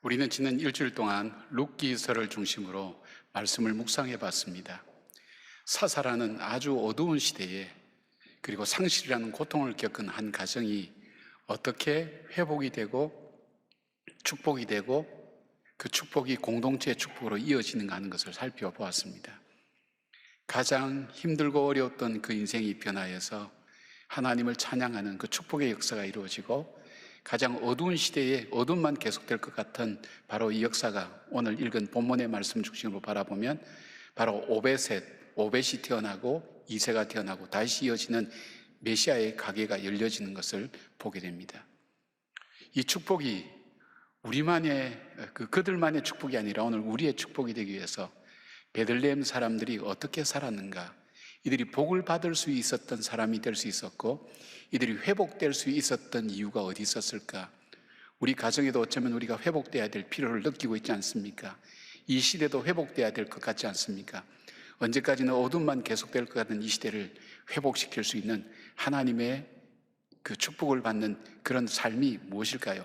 우리는 지난 일주일 동안 룻기서를 중심으로 말씀을 묵상해 봤습니다. 사사라는 아주 어두운 시대에, 그리고 상실이라는 고통을 겪은 한 가정이 어떻게 회복이 되고 축복이 되고 그 축복이 공동체의 축복으로 이어지는가 하는 것을 살펴보았습니다. 가장 힘들고 어려웠던 그 인생이 변화해서 하나님을 찬양하는 그 축복의 역사가 이루어지고, 가장 어두운 시대에 어둠만 계속될 것 같은 바로 이 역사가 오늘 읽은 본문의 말씀 중심으로 바라보면 바로 오벳이 태어나고 이새가 태어나고 다시 이어지는 메시아의 가계가 열려지는 것을 보게 됩니다. 이 축복이 그들만의 축복이 아니라 오늘 우리의 축복이 되기 위해서 베들레헴 사람들이 어떻게 살았는가, 이들이 복을 받을 수 있었던 사람이 될 수 있었고 이들이 회복될 수 있었던 이유가 어디 있었을까? 우리 가정에도 어쩌면 우리가 회복돼야 될 필요를 느끼고 있지 않습니까? 이 시대도 회복돼야 될 것 같지 않습니까? 언제까지나 어둠만 계속될 것 같은 이 시대를 회복시킬 수 있는 하나님의 그 축복을 받는 그런 삶이 무엇일까요?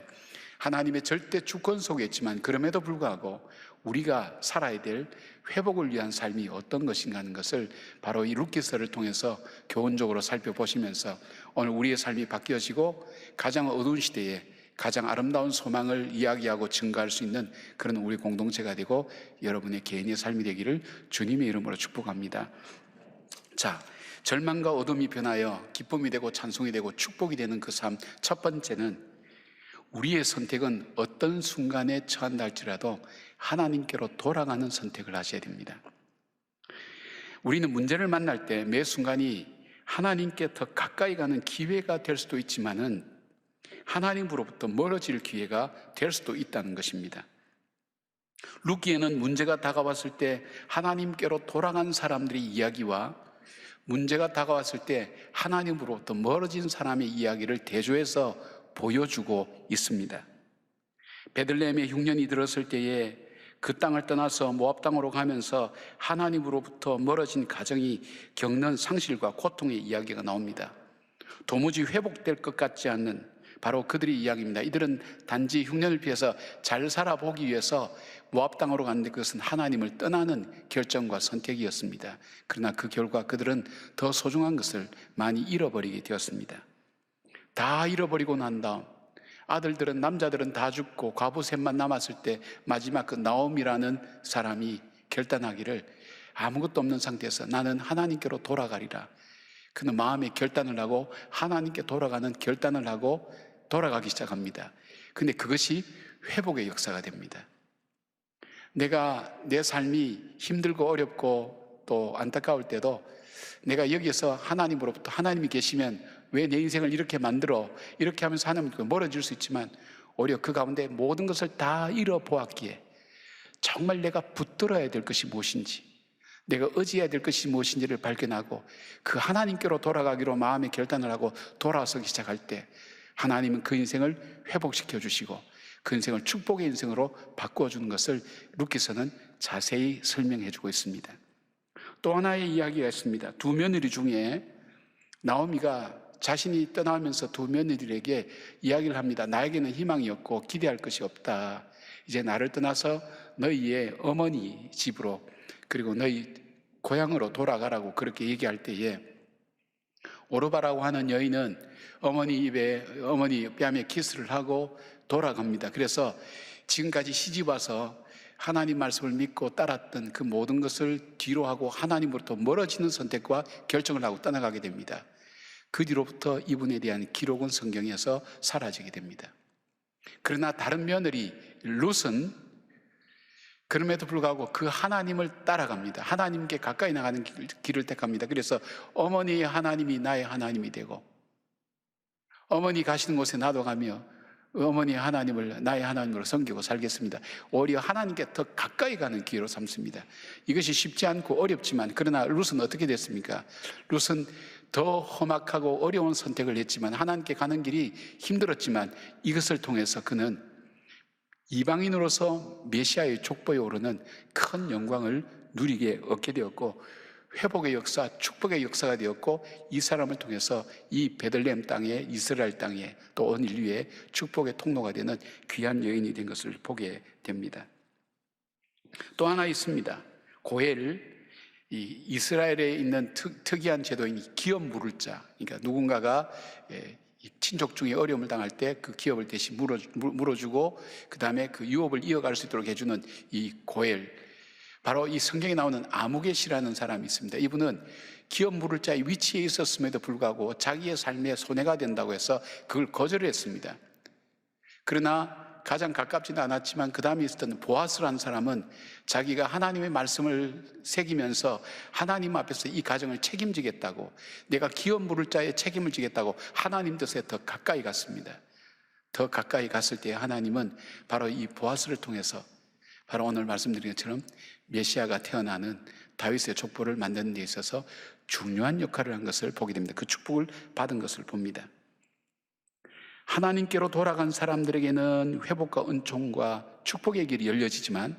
하나님의 절대 주권 속에 있지만 그럼에도 불구하고 우리가 살아야 될 회복을 위한 삶이 어떤 것인가 하는 것을 바로 이 룻기서를 통해서 교훈적으로 살펴보시면서 오늘 우리의 삶이 바뀌어지고 가장 어두운 시대에 가장 아름다운 소망을 이야기하고 증거할 수 있는 그런 우리 공동체가 되고 여러분의 개인의 삶이 되기를 주님의 이름으로 축복합니다. 자, 절망과 어둠이 변하여 기쁨이 되고 찬송이 되고 축복이 되는 그 삶, 첫 번째는 우리의 선택은 어떤 순간에 처한다 할지라도 하나님께로 돌아가는 선택을 하셔야 됩니다. 우리는 문제를 만날 때 매 순간이 하나님께 더 가까이 가는 기회가 될 수도 있지만은 하나님으로부터 멀어질 기회가 될 수도 있다는 것입니다. 룻기에는 문제가 다가왔을 때 하나님께로 돌아간 사람들의 이야기와 문제가 다가왔을 때 하나님으로부터 멀어진 사람의 이야기를 대조해서 보여주고 있습니다. 베들레헴에 흉년이 들었을 때에 그 땅을 떠나서 모압 땅으로 가면서 하나님으로부터 멀어진 가정이 겪는 상실과 고통의 이야기가 나옵니다. 도무지 회복될 것 같지 않는 바로 그들의 이야기입니다. 이들은 단지 흉년을 피해서 잘 살아보기 위해서 모압 땅으로 갔는데 그것은 하나님을 떠나는 결정과 선택이었습니다. 그러나 그 결과 그들은 더 소중한 것을 많이 잃어버리게 되었습니다. 다 잃어버리고 난 다음 아들들은, 남자들은 다 죽고 과부 셋만 남았을 때 마지막 그 나옴이라는 사람이 결단하기를, 아무것도 없는 상태에서 나는 하나님께로 돌아가리라. 그는 마음의 결단을 하고 하나님께 돌아가는 결단을 하고 돌아가기 시작합니다. 근데 그것이 회복의 역사가 됩니다. 내가 내 삶이 힘들고 어렵고 또 안타까울 때도 내가 여기에서 하나님으로부터, 하나님이 계시면 왜 내 인생을 이렇게 만들어, 이렇게 하면서 하나님과 멀어질 수 있지만 오히려 그 가운데 모든 것을 다 잃어보았기에 정말 내가 붙들어야 될 것이 무엇인지, 내가 의지해야 될 것이 무엇인지를 발견하고 그 하나님께로 돌아가기로 마음의 결단을 하고 돌아서기 시작할 때 하나님은 그 인생을 회복시켜 주시고 그 인생을 축복의 인생으로 바꾸어 주는 것을 룻기서는 자세히 설명해 주고 있습니다. 또 하나의 이야기가 있습니다. 두 며느리 중에 나오미가 자신이 떠나면서 두 며느리에게 이야기를 합니다. 나에게는 희망이 없고 기대할 것이 없다. 이제 나를 떠나서 너희의 어머니 집으로, 그리고 너희 고향으로 돌아가라고 그렇게 얘기할 때에 오르바라고 하는 여인은 어머니 뺨에 키스를 하고 돌아갑니다. 그래서 지금까지 시집 와서 하나님 말씀을 믿고 따랐던 그 모든 것을 뒤로 하고 하나님으로부터 멀어지는 선택과 결정을 하고 떠나가게 됩니다. 그 뒤로부터 이분에 대한 기록은 성경에서 사라지게 됩니다. 그러나 다른 며느리 룻은 그럼에도 불구하고 그 하나님을 따라갑니다. 하나님께 가까이 나가는 길을 택합니다. 그래서 어머니의 하나님이 나의 하나님이 되고, 어머니 가시는 곳에 나도 가며 어머니의 하나님을 나의 하나님으로 섬기고 살겠습니다. 오히려 하나님께 더 가까이 가는 기회로 삼습니다. 이것이 쉽지 않고 어렵지만, 그러나 룻은 어떻게 됐습니까? 룻은 더 험악하고 어려운 선택을 했지만, 하나님께 가는 길이 힘들었지만 이것을 통해서 그는 이방인으로서 메시아의 족보에 오르는 큰 영광을 누리게 얻게 되었고 회복의 역사, 축복의 역사가 되었고, 이 사람을 통해서 이 베들레헴 땅에, 이스라엘 땅에, 또 온 인류의 축복의 통로가 되는 귀한 여인이 된 것을 보게 됩니다. 또 하나 있습니다. 고엘, 이 이스라엘에 있는 특이한 제도인 기업 물을 자. 그러니까 누군가가 친족 중에 어려움을 당할 때 그 기업을 대신 물어주고 그 다음에 그 유업을 이어갈 수 있도록 해주는 이 고엘, 바로 이 성경에 나오는 아무겟이라는 사람이 있습니다. 이분은 기업 물을 자의 위치에 있었음에도 불구하고 자기의 삶에 손해가 된다고 해서 그걸 거절했습니다. 그러나 가장 가깝지는 않았지만 그 다음에 있었던 보아스라는 사람은 자기가 하나님의 말씀을 새기면서 하나님 앞에서 이 가정을 책임지겠다고, 내가 기업 물을 자에 책임을 지겠다고 하나님 뜻에 더 가까이 갔습니다. 더 가까이 갔을 때 하나님은 바로 이 보아스를 통해서 바로 오늘 말씀드린 것처럼 메시아가 태어나는 다윗의 족보를 만드는 데 있어서 중요한 역할을 한 것을 보게 됩니다. 그 축복을 받은 것을 봅니다. 하나님께로 돌아간 사람들에게는 회복과 은총과 축복의 길이 열려지지만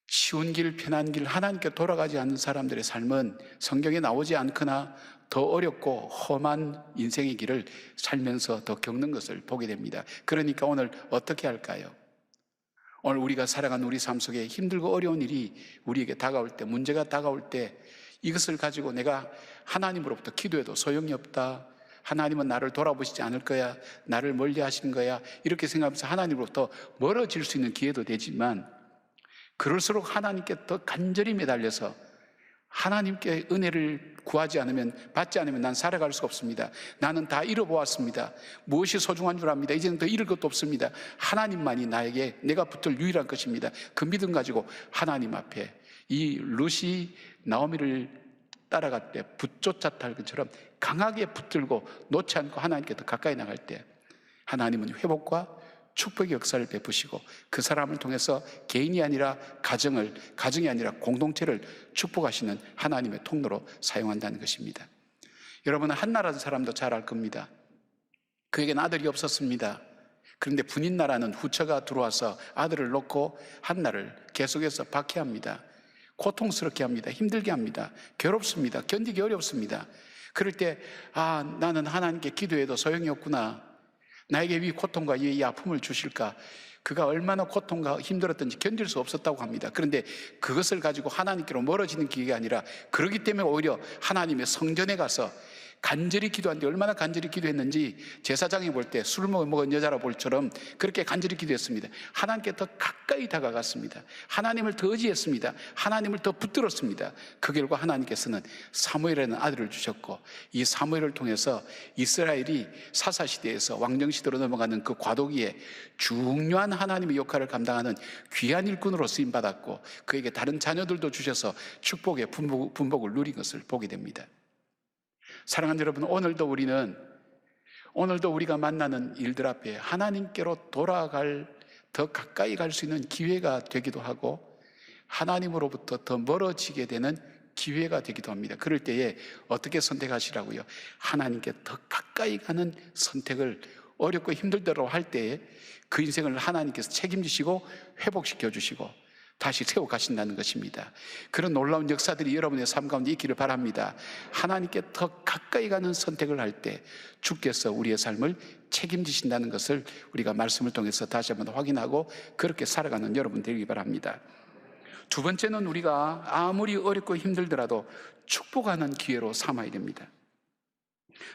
쉬운 길, 편한 길, 하나님께 돌아가지 않는 사람들의 삶은 성경에 나오지 않거나 더 어렵고 험한 인생의 길을 살면서 더 겪는 것을 보게 됩니다. 그러니까 오늘 어떻게 할까요? 오늘 우리가 살아가는 우리 삶 속에 힘들고 어려운 일이 우리에게 다가올 때, 문제가 다가올 때 이것을 가지고 내가 하나님으로부터 기도해도 소용이 없다, 하나님은 나를 돌아보시지 않을 거야, 나를 멀리 하신 거야, 이렇게 생각하면서 하나님으로부터 멀어질 수 있는 기회도 되지만, 그럴수록 하나님께 더 간절히 매달려서 하나님께 은혜를 구하지 않으면, 받지 않으면 난 살아갈 수가 없습니다. 나는 다 잃어보았습니다. 무엇이 소중한 줄 압니다. 이제는 더 잃을 것도 없습니다. 하나님만이 나에게 내가 붙을 유일한 것입니다. 그 믿음 가지고 하나님 앞에, 이 룻이 나오미를 따라갈 때 붙쫓았다 것처럼 강하게 붙들고 놓지 않고 하나님께 더 가까이 나갈 때 하나님은 회복과 축복의 역사를 베푸시고 그 사람을 통해서 개인이 아니라 가정이 아니라 공동체를 축복하시는 하나님의 통로로 사용한다는 것입니다. 여러분은 한나라는 사람도 잘 알 겁니다. 그에게는 아들이 없었습니다. 그런데 분인나라는 후처가 들어와서 아들을 놓고 한나를 계속해서 박해합니다. 고통스럽게 합니다. 힘들게 합니다. 괴롭습니다. 견디기 어렵습니다. 그럴 때 나는 하나님께 기도해도 소용이 없구나, 나에게 이 고통과 이 아픔을 주실까, 그가 얼마나 고통과 힘들었던지 견딜 수 없었다고 합니다. 그런데 그것을 가지고 하나님께로 멀어지는 기회가 아니라, 그렇기 때문에 오히려 하나님의 성전에 가서 간절히 기도하는데, 얼마나 간절히 기도했는지 제사장이 볼 때 술 먹은 여자라 볼처럼 그렇게 간절히 기도했습니다. 하나님께 더 가까이 다가갔습니다. 하나님을 더 의지했습니다. 하나님을 더 붙들었습니다. 그 결과 하나님께서는 사무엘이라는 아들을 주셨고, 이 사무엘을 통해서 이스라엘이 사사시대에서 왕정시대로 넘어가는 그 과도기에 중요한 하나님의 역할을 감당하는 귀한 일꾼으로 쓰임받았고, 그에게 다른 자녀들도 주셔서 축복의 분복을 누린 것을 보게 됩니다. 사랑하는 여러분, 오늘도 우리가 만나는 일들 앞에 하나님께로 돌아갈, 더 가까이 갈 수 있는 기회가 되기도 하고 하나님으로부터 더 멀어지게 되는 기회가 되기도 합니다. 그럴 때에 어떻게 선택하시라고요? 하나님께 더 가까이 가는 선택을, 어렵고 힘들더라도 할 때에 그 인생을 하나님께서 책임지시고 회복시켜 주시고 다시 세워가신다는 것입니다. 그런 놀라운 역사들이 여러분의 삶 가운데 있기를 바랍니다. 하나님께 더 가까이 가는 선택을 할 때 주께서 우리의 삶을 책임지신다는 것을 우리가 말씀을 통해서 다시 한번 확인하고 그렇게 살아가는 여러분 되기 바랍니다. 두 번째는 우리가 아무리 어렵고 힘들더라도 축복하는 기회로 삼아야 됩니다.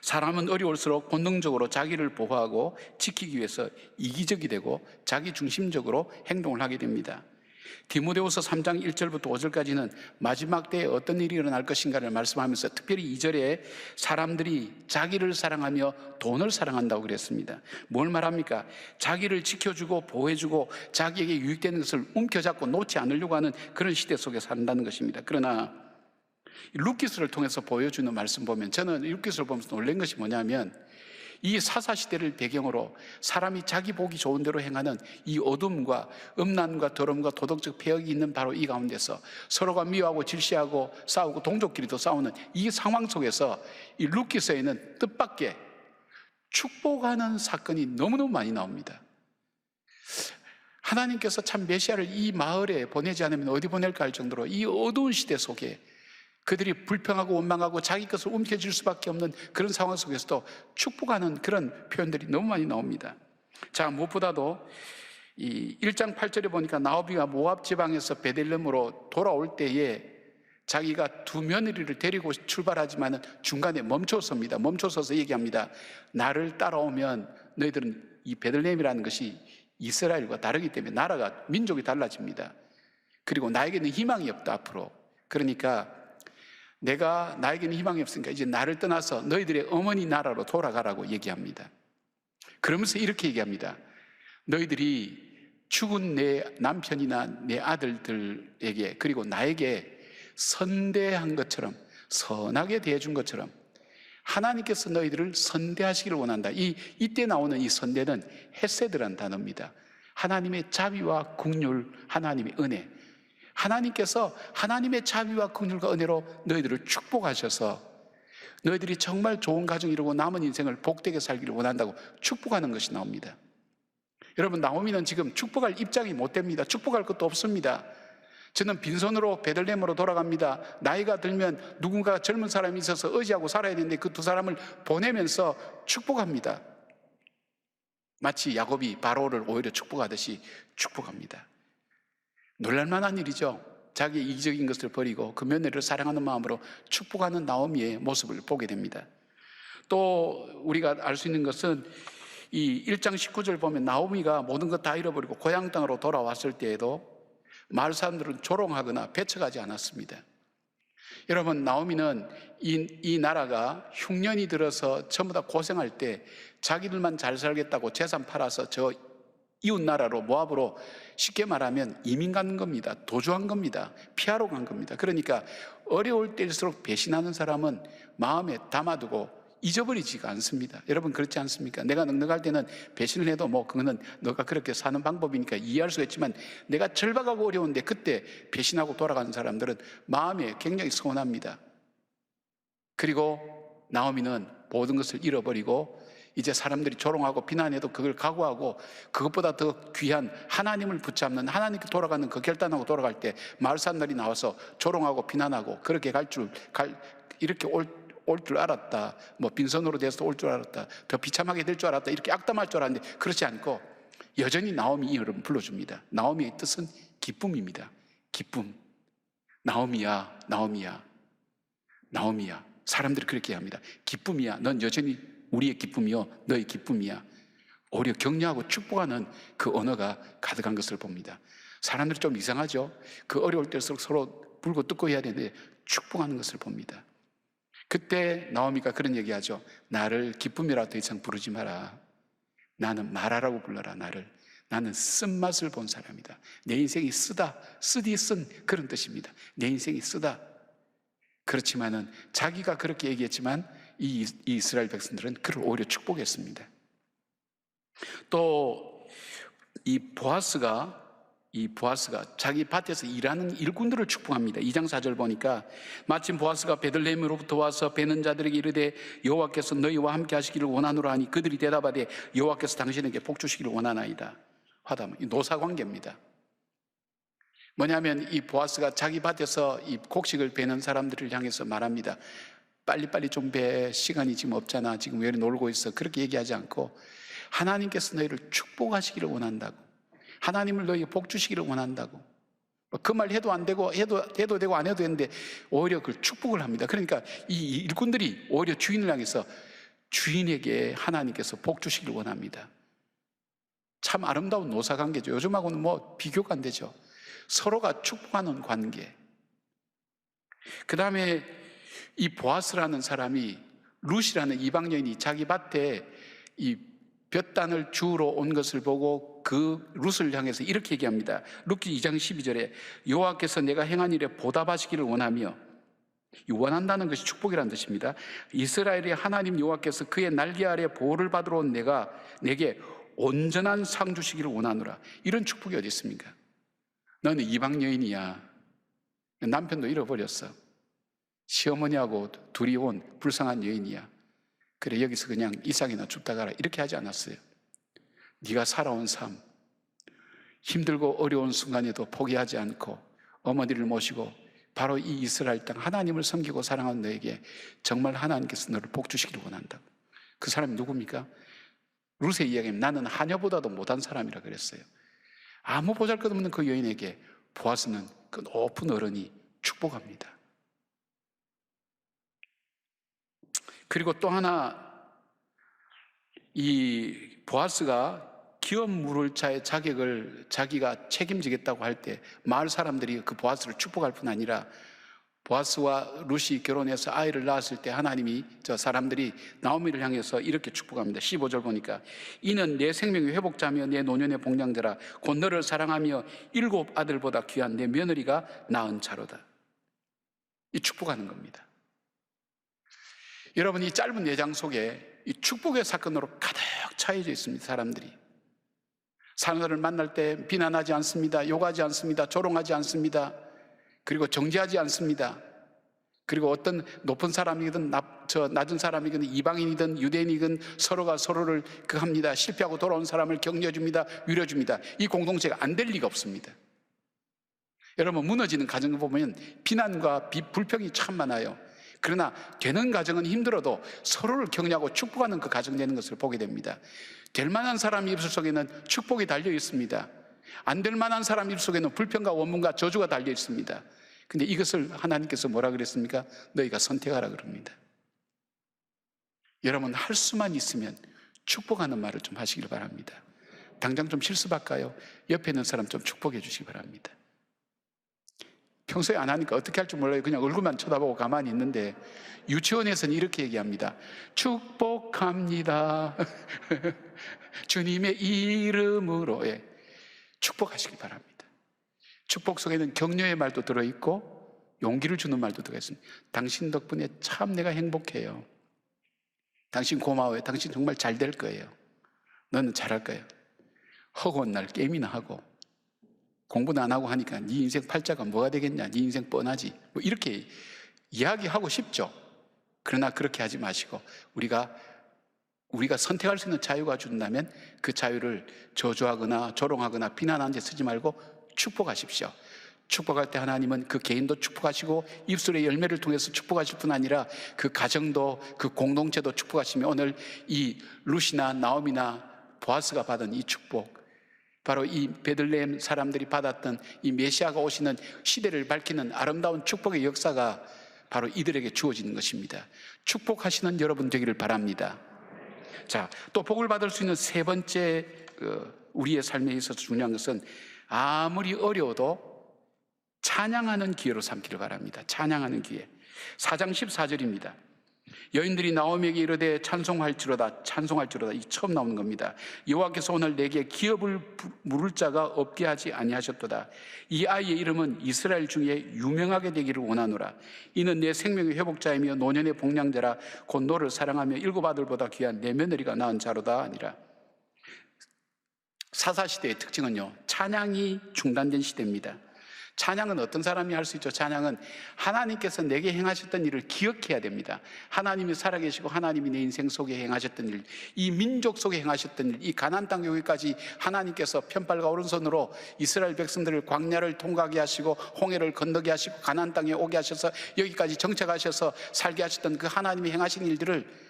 사람은 어려울수록 본능적으로 자기를 보호하고 지키기 위해서 이기적이 되고 자기중심적으로 행동을 하게 됩니다. 디모데후서 3장 1절부터 5절까지는 마지막 때에 어떤 일이 일어날 것인가를 말씀하면서 특별히 2절에 사람들이 자기를 사랑하며 돈을 사랑한다고 그랬습니다. 뭘 말합니까? 자기를 지켜주고 보호해주고 자기에게 유익되는 것을 움켜잡고 놓지 않으려고 하는 그런 시대 속에 산다는 것입니다. 그러나 룻기스를 통해서 보여주는 말씀 보면, 저는 룻기스를 보면서 놀란 것이 뭐냐면, 이 사사시대를 배경으로 사람이 자기 보기 좋은 대로 행하는 이 어둠과 음란과 더러움과 도덕적 폐역이 있는 바로 이 가운데서 서로가 미워하고 질시하고 싸우고 동족끼리도 싸우는 이 상황 속에서 이 룻기서에는 뜻밖의 축복하는 사건이 너무너무 많이 나옵니다. 하나님께서 참 메시아를 이 마을에 보내지 않으면 어디 보낼까 할 정도로 이 어두운 시대 속에 그들이 불평하고 원망하고 자기 것을 움켜쥘 수밖에 없는 그런 상황 속에서도 축복하는 그런 표현들이 너무 많이 나옵니다. 자, 무엇보다도 이 1장 8절에 보니까 나오미가 모압 지방에서 베들레헴으로 돌아올 때에 자기가 두 며느리를 데리고 출발하지만 중간에 멈춰섭니다. 멈춰서서 얘기합니다. 나를 따라오면 너희들은 이 베들레헴이라는 것이 이스라엘과 다르기 때문에 나라가 민족이 달라집니다. 그리고 나에게는 희망이 없다 앞으로. 그러니까 나에게는 희망이 없으니까 이제 나를 떠나서 너희들의 어머니 나라로 돌아가라고 얘기합니다. 그러면서 이렇게 얘기합니다. 너희들이 죽은 내 남편이나 내 아들들에게 그리고 나에게 선대한 것처럼, 선하게 대해준 것처럼 하나님께서 너희들을 선대하시기를 원한다. 이때 나오는 이 선대는 헤세드라는 단어입니다. 하나님의 자비와 긍휼, 하나님의 은혜. 하나님께서 하나님의 자비와 긍휼과 은혜로 너희들을 축복하셔서 너희들이 정말 좋은 가정 이루고 남은 인생을 복되게 살기를 원한다고 축복하는 것이 나옵니다. 여러분, 나오미는 지금 축복할 입장이 못 됩니다. 축복할 것도 없습니다. 저는 빈손으로 베들레헴으로 돌아갑니다. 나이가 들면 누군가 젊은 사람이 있어서 의지하고 살아야 되는데 그 두 사람을 보내면서 축복합니다. 마치 야곱이 바로를 오히려 축복하듯이 축복합니다. 놀랄만한 일이죠. 자기의 이기적인 것을 버리고 그 며느리를 사랑하는 마음으로 축복하는 나오미의 모습을 보게 됩니다. 또 우리가 알 수 있는 것은 이 1장 19절 보면 나오미가 모든 것 다 잃어버리고 고향 땅으로 돌아왔을 때에도 마을 사람들은 조롱하거나 배척하지 않았습니다. 여러분, 나오미는 이 나라가 흉년이 들어서 전부 다 고생할 때 자기들만 잘 살겠다고 재산 팔아서 저 이웃 나라로 모압으로 쉽게 말하면 이민 간 겁니다. 도주한 겁니다. 피하러 간 겁니다. 그러니까 어려울 때일수록 배신하는 사람은 마음에 담아두고 잊어버리지가 않습니다. 여러분, 그렇지 않습니까? 내가 넉넉할 때는 배신을 해도 그거는 너가 그렇게 사는 방법이니까 이해할 수가 있지만 내가 절박하고 어려운데 그때 배신하고 돌아가는 사람들은 마음에 굉장히 서운합니다. 그리고 나오미는 모든 것을 잃어버리고 이제 사람들이 조롱하고 비난해도 그걸 각오하고 그것보다 더 귀한 하나님을 붙잡는, 하나님께 돌아가는 그 결단하고 돌아갈 때 마을 사람들이 나와서 조롱하고 비난하고 그렇게 이렇게 올 줄 알았다. 빈손으로 돼서 올 줄 알았다. 더 비참하게 될 줄 알았다. 이렇게 악담할 줄 알았는데 그렇지 않고 여전히 나오미 이름을 불러줍니다. 나오미의 뜻은 기쁨입니다. 기쁨. 나오미야, 나오미야, 나오미야. 사람들이 그렇게 합니다. 기쁨이야. 넌 여전히 우리의 기쁨이요, 너의 기쁨이야. 오히려 격려하고 축복하는 그 언어가 가득한 것을 봅니다. 사람들이 좀 이상하죠. 그 어려울 때일수록 서로 불고 뜯고 해야 되는데 축복하는 것을 봅니다. 그때 나오미가 그런 얘기하죠. 나를 기쁨이라 더 이상 부르지 마라. 나는 마라라고 불러라. 나는 쓴맛을 본 사람이다. 내 인생이 쓰다, 쓰디 쓴 그런 뜻입니다. 내 인생이 쓰다. 그렇지만은 자기가 그렇게 얘기했지만 이 이스라엘 백성들은 그를 오히려 축복했습니다. 또 이 보아스가 자기 밭에서 일하는 일꾼들을 축복합니다. 2장 4절 보니까 마침 보아스가 베들레헴으로부터 와서 베는 자들에게 이르되 여호와께서 너희와 함께 하시기를 원하노라 하니 그들이 대답하되 여호와께서 당신에게 복 주시기를 원하나이다. 화답은 노사관계입니다. 뭐냐면 이 보아스가 자기 밭에서 이 곡식을 베는 사람들을 향해서 말합니다. 빨리빨리 좀 배, 시간이 지금 없잖아. 지금 왜 놀고 있어? 그렇게 얘기하지 않고 하나님께서 너희를 축복하시기를 원한다고, 하나님을 너희에게 복 주시기를 원한다고. 그 말 해도 안 되고 해도 되고 안 해도 되는데 오히려 그 축복을 합니다. 그러니까 이 일꾼들이 오히려 주인을 향해서 주인에게 하나님께서 복 주시기를 원합니다. 참 아름다운 노사관계죠. 요즘하고는 비교가 안 되죠. 서로가 축복하는 관계. 그 다음에 이 보아스라는 사람이 룻이라는 이방 여인이 자기 밭에 이 볕단을 주우러 온 것을 보고 그 룻을 향해서 이렇게 얘기합니다. 룻기 2장 12절에 여호와께서 내가 행한 일에 보답하시기를 원하며, 이 원한다는 것이 축복이라는 뜻입니다. 이스라엘의 하나님 여호와께서 그의 날개 아래 보호를 받으러 온 내게 온전한 상 주시기를 원하노라. 이런 축복이 어디 있습니까? 너는 이방 여인이야. 남편도 잃어버렸어. 시어머니하고 둘이 온 불쌍한 여인이야. 그래, 여기서 그냥 이삭이나 줍다 가라. 이렇게 하지 않았어요. 네가 살아온 삶, 힘들고 어려운 순간에도 포기하지 않고 어머니를 모시고 바로 이 이스라엘 땅 하나님을 섬기고 사랑하는 너에게 정말 하나님께서 너를 복 주시기를 원한다고. 그 사람이 누굽니까? 룻의 이야기는 나는 하녀보다도 못한 사람이라 그랬어요. 아무 보잘것없는 그 여인에게 보아스는 그 높은 어른이 축복합니다. 그리고 또 하나, 이 보아스가 기업 물을 자의 자격을 자기가 책임지겠다고 할 때 마을 사람들이 그 보아스를 축복할 뿐 아니라 보아스와 룻이 결혼해서 아이를 낳았을 때 하나님이 저 사람들이 나오미를 향해서 이렇게 축복합니다. 15절 보니까 이는 내 생명의 회복자며 내 노년의 복량자라 곧 너를 사랑하며 7 아들보다 귀한 내 며느리가 낳은 자로다. 이 축복하는 겁니다. 여러분, 이 짧은 예장 속에 이 축복의 사건으로 가득 차여져 있습니다. 사람들이 사람들을 만날 때 비난하지 않습니다. 욕하지 않습니다. 조롱하지 않습니다. 그리고 정죄하지 않습니다. 그리고 어떤 높은 사람이든 낮은 사람이든 이방인이든 유대인이든 서로가 서로를 합니다. 실패하고 돌아온 사람을 격려해줍니다. 위로줍니다. 이 공동체가 안 될 리가 없습니다. 여러분, 무너지는 가정을 보면 비난과 불평이 참 많아요. 그러나 되는 가정은 힘들어도 서로를 격려하고 축복하는 그 가정 되는 것을 보게 됩니다. 될 만한 사람 입술 속에는 축복이 달려 있습니다. 안 될 만한 사람 입술 속에는 불평과 원문과 저주가 달려 있습니다. 근데 이것을 하나님께서 뭐라 그랬습니까? 너희가 선택하라 그럽니다. 여러분, 할 수만 있으면 축복하는 말을 좀 하시길 바랍니다. 당장 좀 실수할까요? 옆에 있는 사람 좀 축복해 주시기 바랍니다. 평소에 안 하니까 어떻게 할 줄 몰라요. 그냥 얼굴만 쳐다보고 가만히 있는데 유치원에서는 이렇게 얘기합니다. 축복합니다. 주님의 이름으로. 축복하시기 바랍니다. 축복 속에는 격려의 말도 들어있고 용기를 주는 말도 들어있습니다. 당신 덕분에 참 내가 행복해요. 당신 고마워요. 당신 정말 잘 될 거예요. 너는 잘할 거예요. 허구한 날 게임이나 하고 공부는 안 하고 하니까 네 인생 팔자가 뭐가 되겠냐, 네 인생 뻔하지, 뭐 이렇게 이야기하고 싶죠. 그러나 그렇게 하지 마시고 우리가 선택할 수 있는 자유가 준다면 그 자유를 저주하거나 조롱하거나 비난하는 데 쓰지 말고 축복하십시오. 축복할 때 하나님은 그 개인도 축복하시고 입술의 열매를 통해서 축복하실 뿐 아니라 그 가정도 그 공동체도 축복하시며 오늘 이 룻이나 나오미나 보아스가 받은 이 축복, 바로 이 베들레헴 사람들이 받았던 이 메시아가 오시는 시대를 밝히는 아름다운 축복의 역사가 바로 이들에게 주어지는 것입니다. 축복하시는 여러분 되기를 바랍니다. 자, 또 복을 받을 수 있는 세 번째 우리의 삶에 있어서 중요한 것은 아무리 어려워도 찬양하는 기회로 삼기를 바랍니다. 찬양하는 기회. 4장 14절입니다. 여인들이 나오미에게 이르되 찬송할지로다 이 처음 나오는 겁니다. 여호와께서 오늘 내게 기업을 물을 자가 없게 하지 아니하셨도다. 이 아이의 이름은 이스라엘 중에 유명하게 되기를 원하노라. 이는 내 생명의 회복자이며 노년의 복량자라 곧 너를 사랑하며 7 아들보다 귀한 내 며느리가 낳은 자로다 아니라. 사사시대의 특징은요, 찬양이 중단된 시대입니다. 찬양은 어떤 사람이 할 수 있죠? 찬양은 하나님께서 내게 행하셨던 일을 기억해야 됩니다. 하나님이 살아계시고 하나님이 내 인생 속에 행하셨던 일, 이 민족 속에 행하셨던 일, 이 가나안 땅 여기까지 하나님께서 편팔과 오른손으로 이스라엘 백성들을 광야를 통과하게 하시고 홍해를 건너게 하시고 가나안 땅에 오게 하셔서 여기까지 정착하셔서 살게 하셨던 그 하나님이 행하신 일들을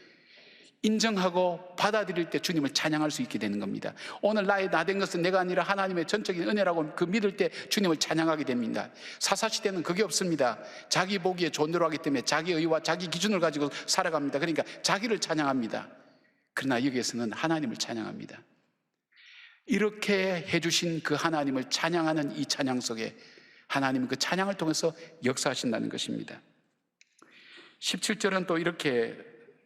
인정하고 받아들일 때 주님을 찬양할 수 있게 되는 겁니다. 오늘 나의 나 된 것은 내가 아니라 하나님의 전적인 은혜라고 그 믿을 때 주님을 찬양하게 됩니다. 사사시대는 그게 없습니다. 자기 보기에 좋은 대로 하기 때문에 자기 의와 자기 기준을 가지고 살아갑니다. 그러니까 자기를 찬양합니다. 그러나 여기에서는 하나님을 찬양합니다. 이렇게 해주신 그 하나님을 찬양하는 이 찬양 속에 하나님은 그 찬양을 통해서 역사하신다는 것입니다. 17절은 또 이렇게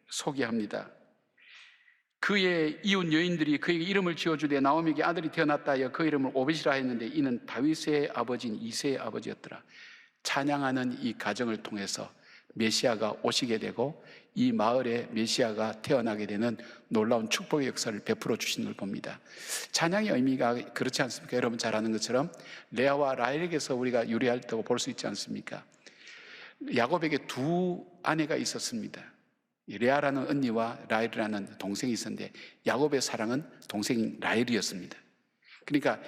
소개합니다. 그의 이웃 여인들이 그에게 이름을 지어주되 나오미에게 아들이 태어났다 하여 그 이름을 오벳이라 했는데 이는 다윗의 아버지인 이새의 아버지였더라. 찬양하는 이 가정을 통해서 메시아가 오시게 되고 이 마을에 메시아가 태어나게 되는 놀라운 축복의 역사를 베풀어 주시는 걸 봅니다. 찬양의 의미가 그렇지 않습니까? 여러분 잘 아는 것처럼 레아와 라헬에게서 우리가 유래했다고 볼 수 있지 않습니까? 야곱에게 2 아내가 있었습니다. 레아라는 언니와 라헬이라는 동생이 있었는데 야곱의 사랑은 동생인 라헬이었습니다. 그러니까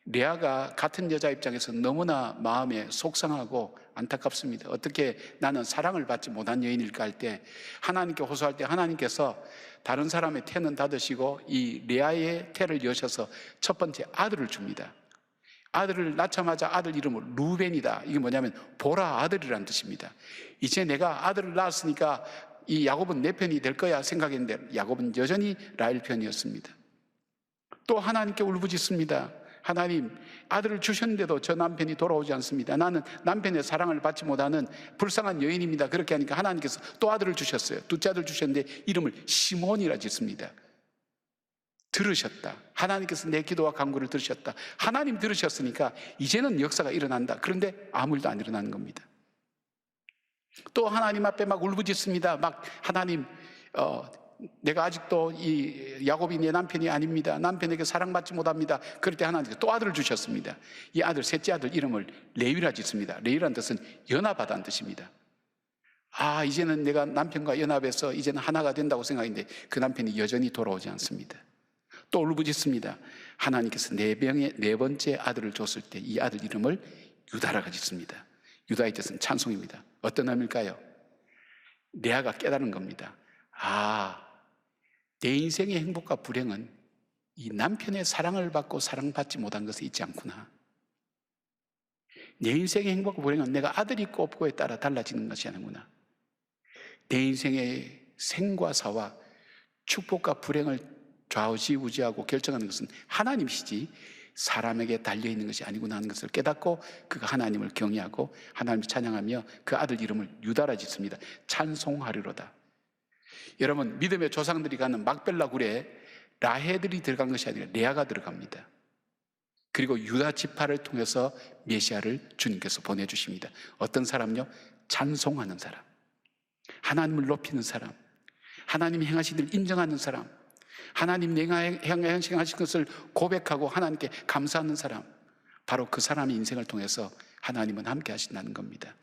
레아가 같은 여자 입장에서 너무나 마음에 속상하고 안타깝습니다. 어떻게 나는 사랑을 받지 못한 여인일까 할 때 하나님께 호소할 때 하나님께서 다른 사람의 태는 닫으시고 이 레아의 태를 여셔서 첫 번째 아들을 줍니다. 아들을 낳자마자 아들 이름을 루벤이다. 이게 뭐냐면 보라 아들이라는 뜻입니다. 이제 내가 아들을 낳았으니까 이 야곱은 내 편이 될 거야 생각했는데 야곱은 여전히 라헬 편이었습니다. 또 하나님께 울부짖습니다. 하나님, 아들을 주셨는데도 저 남편이 돌아오지 않습니다. 나는 남편의 사랑을 받지 못하는 불쌍한 여인입니다. 그렇게 하니까 하나님께서 또 아들을 주셨어요. 둘째 아들 주셨는데 이름을 시몬이라 짓습니다. 들으셨다. 하나님께서 내 기도와 간구를 들으셨다. 하나님 들으셨으니까 이제는 역사가 일어난다. 그런데 아무 일도 안 일어나는 겁니다. 또 하나님 앞에 막 울부짖습니다. 막 하나님, 내가 아직도 이 야곱이 내 남편이 아닙니다. 남편에게 사랑받지 못합니다. 그럴 때 하나님께서 또 아들을 주셨습니다. 이 아들, 셋째 아들 이름을 레위라 짓습니다. 레위라는 뜻은 연합하다는 뜻입니다. 아, 이제는 내가 남편과 연합해서 이제는 하나가 된다고 생각했는데 그 남편이 여전히 돌아오지 않습니다. 또 울부짖습니다. 하나님께서 네 번째 아들을 줬을 때 이 아들 이름을 유다라고 짓습니다. 유다의 뜻은 찬송입니다. 어떤 의미일까요? 레아가 깨달은 겁니다. 아, 내 인생의 행복과 불행은 이 남편의 사랑을 받고 사랑받지 못한 것에 있지 않구나. 내 인생의 행복과 불행은 내가 아들이 있고 없고에 따라 달라지는 것이 아니구나. 내 인생의 생과 사와 축복과 불행을 좌우지우지하고 결정하는 것은 하나님이시지 사람에게 달려있는 것이 아니구나 하는 것을 깨닫고 그가 하나님을 경외하고 하나님을 찬양하며 그 아들 이름을 유다라 짓습니다. 찬송하리로다. 여러분, 믿음의 조상들이 가는 막벨라 굴에 라헬들이 들어간 것이 아니라 레아가 들어갑니다. 그리고 유다 지파를 통해서 메시아를 주님께서 보내주십니다. 어떤 사람요? 찬송하는 사람, 하나님을 높이는 사람, 하나님이 행하신 일을 인정하는 사람, 하나님 행하신 것을 고백하고 하나님께 감사하는 사람, 바로 그 사람의 인생을 통해서 하나님은 함께 하신다는 겁니다.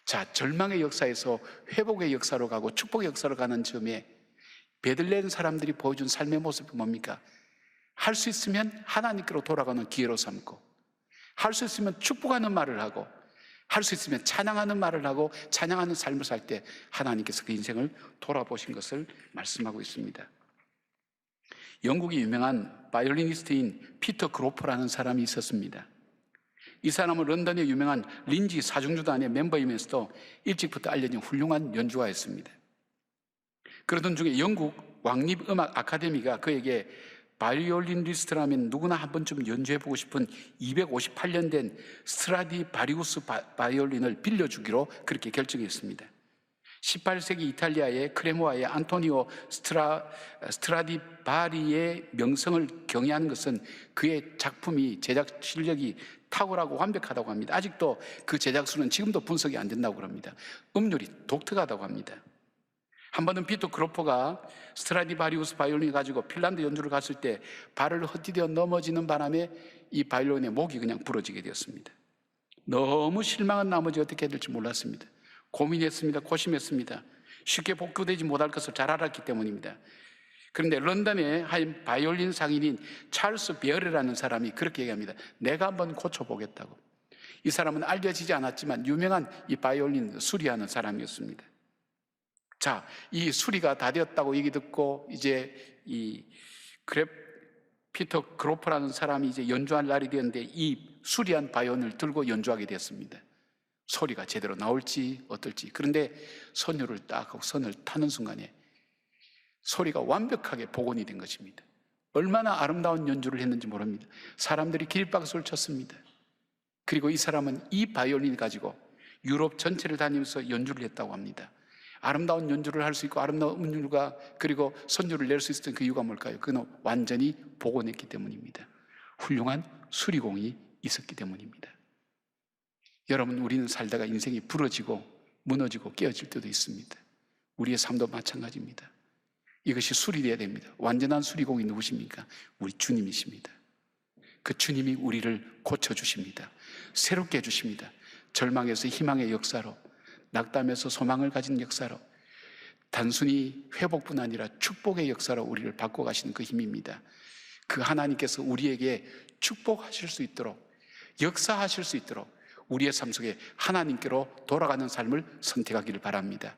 자, 절망의 역사에서 회복의 역사로 가고 축복의 역사로 가는 즈음에 베들레헴 사람들이 보여준 삶의 모습이 뭡니까? 할 수 있으면 하나님께로 돌아가는 기회로 삼고, 할 수 있으면 축복하는 말을 하고, 할 수 있으면 찬양하는 말을 하고 찬양하는 삶을 살 때 하나님께서 그 인생을 돌아보신 것을 말씀하고 있습니다. 영국의 유명한 바이올리니스트인 피터 그로퍼라는 사람이 있었습니다. 이 사람은 런던의 유명한 린지 사중주단의 멤버이면서도 일찍부터 알려진 훌륭한 연주가였습니다. 그러던 중에 영국 왕립음악 아카데미가 그에게 바이올리니스트라면 누구나 한 번쯤 연주해보고 싶은 258년 된 스트라디바리우스 바이올린을 빌려주기로 그렇게 결정했습니다. 18세기 이탈리아의 크레모아의 안토니오 스트라디바리의 명성을 경외하는 것은 그의 작품이 제작 실력이 탁월하고 완벽하다고 합니다. 아직도 그 제작수는 지금도 분석이 안 된다고 그럽니다. 음률이 독특하다고 합니다. 한 번은 피터 크로퍼가 스트라디바리우스 바이올린을 가지고 핀란드 연주를 갔을 때 발을 헛디뎌 넘어지는 바람에 이 바이올린의 목이 그냥 부러지게 되었습니다. 너무 실망한 나머지 어떻게 해야 될지 몰랐습니다. 고민했습니다. 고심했습니다. 쉽게 복구되지 못할 것을 잘 알았기 때문입니다. 그런데 런던의 한 바이올린 상인인 찰스 베어레라는 사람이 그렇게 얘기합니다. 내가 한번 고쳐보겠다고. 이 사람은 알려지지 않았지만 유명한 이 바이올린 수리하는 사람이었습니다. 자, 이 수리가 다 되었다고 얘기 듣고 이제 이 피터 그로퍼라는 사람이 이제 연주할 날이 되었는데 이 수리한 바이올린을 들고 연주하게 되었습니다. 소리가 제대로 나올지 어떨지. 그런데 선율을 딱 하고 선을 타는 순간에 소리가 완벽하게 복원이 된 것입니다. 얼마나 아름다운 연주를 했는지 모릅니다. 사람들이 길박수를 쳤습니다. 그리고 이 사람은 이 바이올린을 가지고 유럽 전체를 다니면서 연주를 했다고 합니다. 아름다운 연주를 할 수 있고 아름다운 음률과 그리고 선율을 낼 수 있었던 그 이유가 뭘까요? 그는 완전히 복원했기 때문입니다. 훌륭한 수리공이 있었기 때문입니다. 여러분, 우리는 살다가 인생이 부러지고 무너지고 깨어질 때도 있습니다. 우리의 삶도 마찬가지입니다. 이것이 수리되어야 됩니다. 완전한 수리공이 누구십니까? 우리 주님이십니다. 그 주님이 우리를 고쳐주십니다. 새롭게 해주십니다. 절망에서 희망의 역사로, 낙담에서 소망을 가진 역사로, 단순히 회복뿐 아니라 축복의 역사로 우리를 바꿔가시는 그 힘입니다. 그 하나님께서 우리에게 축복하실 수 있도록, 역사하실 수 있도록 우리의 삶 속에 하나님께로 돌아가는 삶을 선택하기를 바랍니다.